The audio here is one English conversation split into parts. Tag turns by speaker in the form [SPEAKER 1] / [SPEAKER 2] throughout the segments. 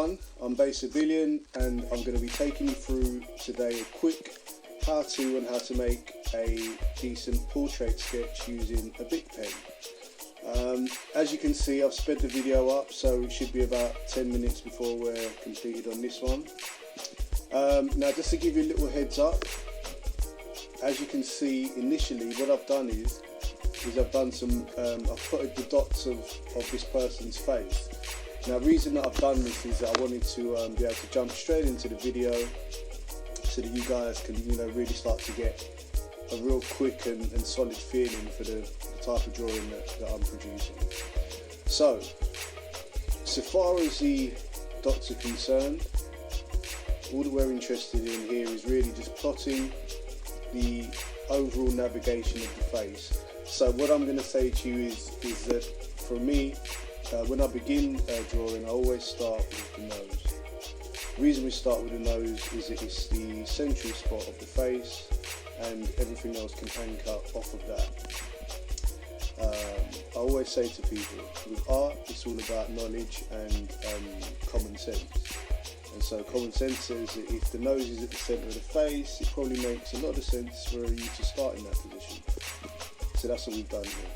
[SPEAKER 1] everyone, I'm Base Civilian and I'm going to be taking you through today a quick how-to on how to make a decent portrait sketch using a BIC pen. As you can see, I've sped the video up, so it should be about 10 minutes before we're completed on this one. Now just to give you a little heads up, as you can see initially what I've done is I've done some, I've put the dots of this person's face. Now the reason that I've done this is that I wanted to be able to jump straight into the video so that you guys can, really start to get a real quick and solid feeling for the type of drawing that I'm producing. So far as the dots are concerned, all that we're interested in here is really just plotting the overall navigation of the face. So what I'm going to say to you is that for me, when I begin drawing, I always start with the nose. The reason we start with the nose is that it's the central spot of the face and everything else can anchor off of that. I always say to people, with art it's all about knowledge and common sense. And so common sense says that if the nose is at the centre of the face, it probably makes a lot of sense for you to start in that position. So that's what we've done here.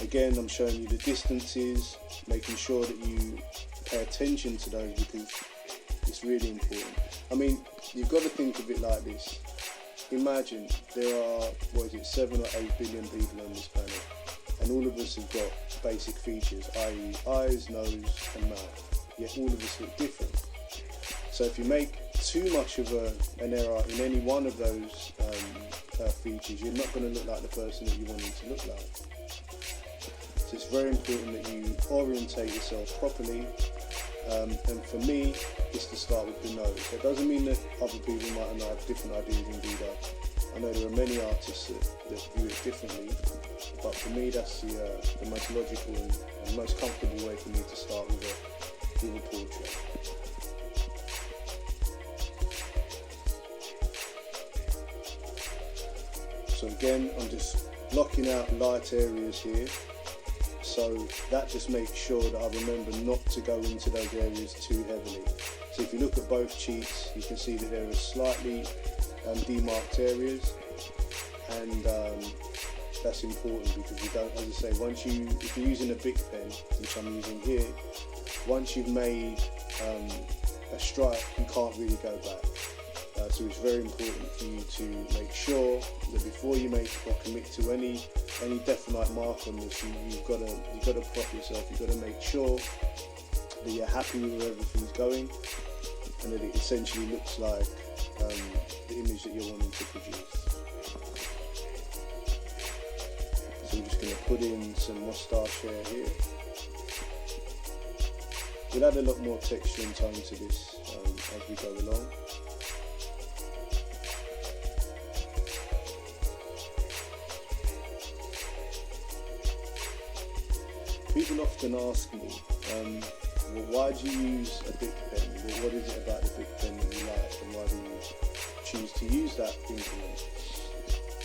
[SPEAKER 1] Again, I'm showing you the distances, making sure that you pay attention to those because it's really important. I mean, you've got to think of it like this. Imagine there are, 7 or 8 billion people on this planet, and all of us have got basic features, i.e. eyes, nose and mouth, yet all of us look different. So if you make too much of an error in any one of those features, you're not going to look like the person that you want to look like. So it's very important that you orientate yourself properly, and for me it's to start with the nose. That doesn't mean that other people might not have different ideas. Indeed, I know there are many artists that view it differently, but for me that's the most logical and most comfortable way for me to start with a portrait. So again, I'm just blocking out light areas here, so that just makes sure that I remember not to go into those areas too heavily. So if you look at both cheeks, you can see that there are slightly demarked areas, and that's important because you don't, as I say, if you're using a BIC pen, which I'm using here, once you've made a stripe, you can't really go back. So it's very important for you to make sure that before you make or commit to any definite mark on this, you've got to prop yourself. You've got to make sure that you're happy with where everything's going and that it essentially looks like the image that you're wanting to produce. So I'm just going to put in some moustache hair here. We'll add a lot more texture and tone to this as we go along. People often ask me, well, why do you use a BIC pen? Well, what is it about the BIC pen that you like, and why do you choose to use that implement?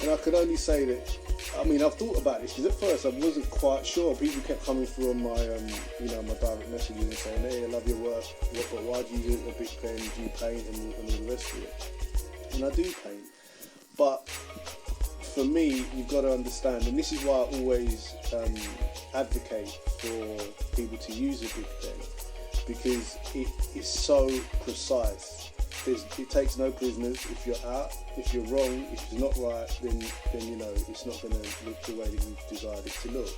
[SPEAKER 1] And I can only say that, I mean, I've thought about this because at first I wasn't quite sure. People kept coming through on my, my direct messages and saying, hey, I love your work, but why do you use a BIC pen? Do you paint and all the rest of it? And I do paint, but for me, you've got to understand, and this is why I always advocate for people to use a BIC pen, because it is so precise. It takes no prisoners. If you're out, if you're wrong, if it's not right, then it's not going to look the way that you've desired it to look.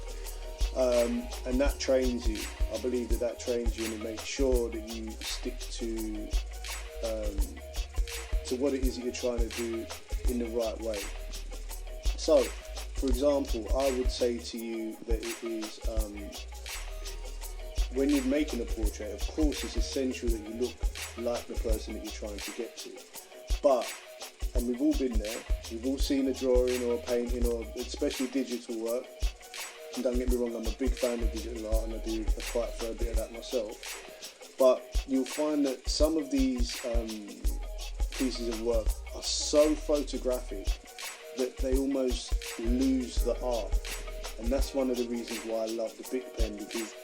[SPEAKER 1] And that trains you. I believe that trains you, and it makes sure that you stick to what it is that you're trying to do in the right way. So, for example, I would say to you that it is, when you're making a portrait, of course it's essential that you look like the person that you're trying to get to. But, and we've all been there, we've all seen a drawing or a painting or especially digital work. And don't get me wrong, I'm a big fan of digital art and I do quite a fair bit of that myself. But you'll find that some of these pieces of work are so photographic that they almost lose the art, and that's one of the reasons why I love the BIC pen, because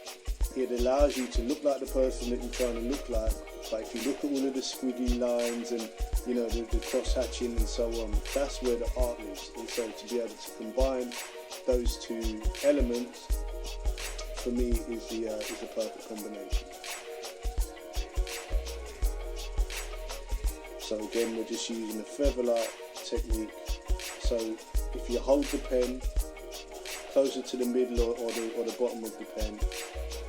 [SPEAKER 1] it allows you to look like the person that you're trying to look like. But if you look at all of the squiggly lines and the cross hatching and so on, that's where the art lives. And so to be able to combine those two elements, for me, is the perfect combination. So again, we're just using a feather-like technique. So if you hold the pen closer to the middle or the bottom of the pen,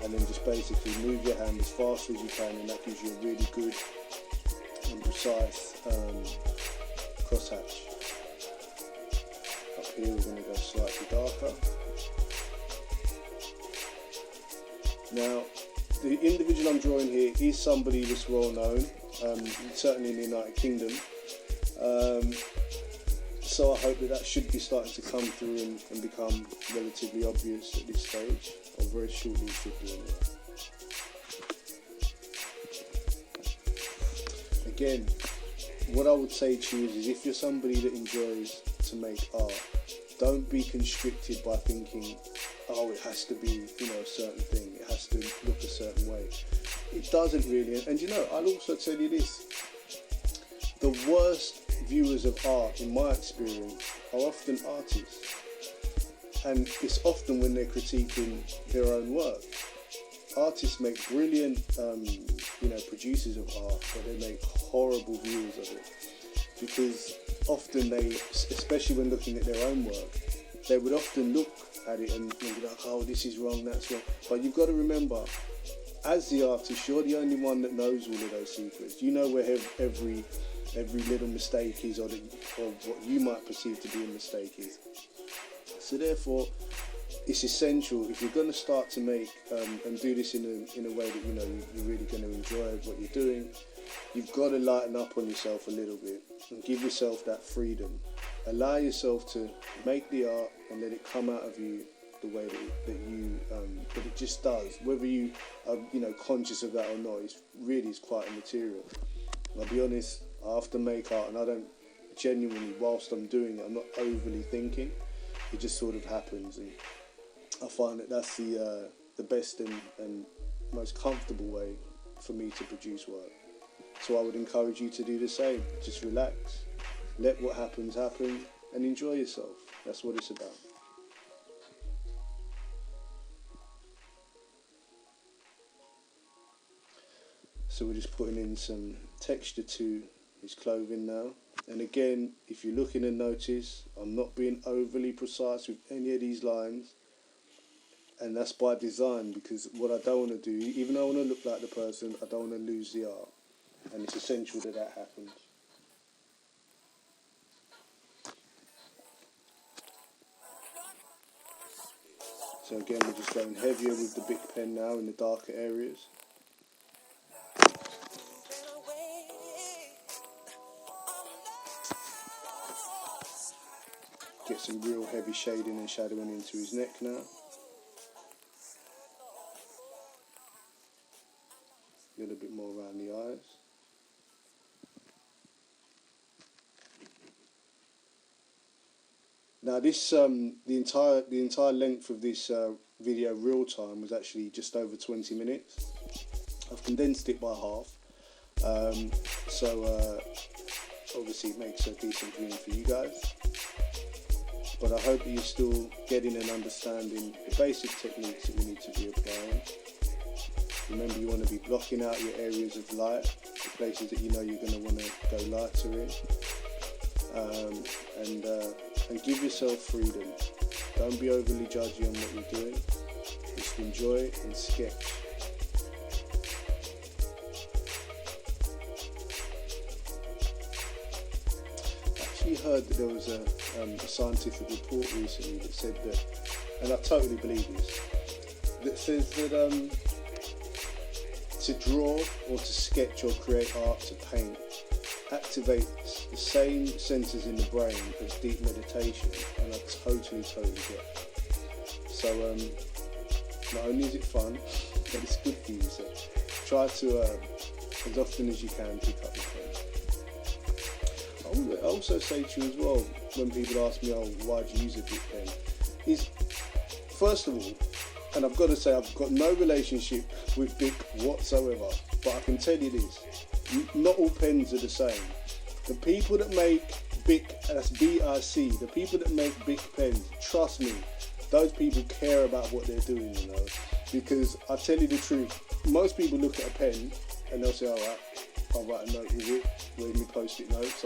[SPEAKER 1] and then just basically move your hand as fast as you can, and that gives you a really good and precise crosshatch. Up here we're going to go slightly darker. Now the individual I'm drawing here is somebody that's well known, certainly in the United Kingdom. So I hope that should be starting to come through and become relatively obvious at this stage, or very shortly it should be anyway. Again, what I would say to you is if you're somebody that enjoys to make art, don't be constricted by thinking, oh, it has to be, a certain thing, it has to look a certain way. It doesn't really, and I'll also tell you this, the worst viewers of art, in my experience, are often artists, and it's often when they're critiquing their own work. Artists make brilliant, producers of art, but they make horrible viewers of it, because often they, especially when looking at their own work, they would often look at it and be like, oh, this is wrong, that's wrong. But you've got to remember, as the artist, you're the only one that knows all of those secrets. You know where every little mistake is, or what you might perceive to be a mistake is. So therefore, it's essential, if you're going to start to make and do this in a way that you're really going to enjoy what you're doing, you've got to lighten up on yourself a little bit and give yourself that freedom. Allow yourself to make the art and let it come out of you the way that it just does. Whether you are conscious of that or not, is quite immaterial. I'll be honest, I often make art and I don't genuinely, whilst I'm doing it, I'm not overly thinking. It just sort of happens, and I find that that's the best and most comfortable way for me to produce work. So I would encourage you to do the same. Just relax, let what happens happen, and enjoy yourself. That's what it's about. So we're just putting in some texture to his clothing now. And again, if you look in and notice, I'm not being overly precise with any of these lines. And that's by design, because what I don't want to do, even though I want to look like the person, I don't want to lose the art. And it's essential that happens. So again, we're just going heavier with the BIC pen now in the darker areas. Get some real heavy shading and shadowing into his neck now. A little bit more around the eyes. Now this, the entire length of this video real time was actually just over 20 minutes. I've condensed it by half, so obviously it makes a decent viewing for you guys. But I hope that you're still getting and understanding the basic techniques that we need to be applying. Remember, you want to be blocking out your areas of light, the places that you know you're going to want to go lighter in, and give yourself freedom. Don't be overly judgy on what you're doing. Just enjoy it and sketch. I actually heard that there was a scientific report recently that said that, and I totally believe this, that says that to draw or to sketch or create art, to paint, activates the same centres in the brain as deep meditation, and I totally get it. So not only is it fun, but it's good for you, so try to, as often as you can, pick up the pen. I also say to you as well, when people ask me, oh, why do you use a BIC pen, is, first of all, and I've got to say, I've got no relationship with BIC whatsoever, but I can tell you this, not all pens are the same. The people that make BIC, that's BIC, the people that make BIC pens, trust me, those people care about what they're doing, you know, because I tell you the truth, most people look at a pen and they'll say, alright, I'll write a note with it, where's my post-it notes,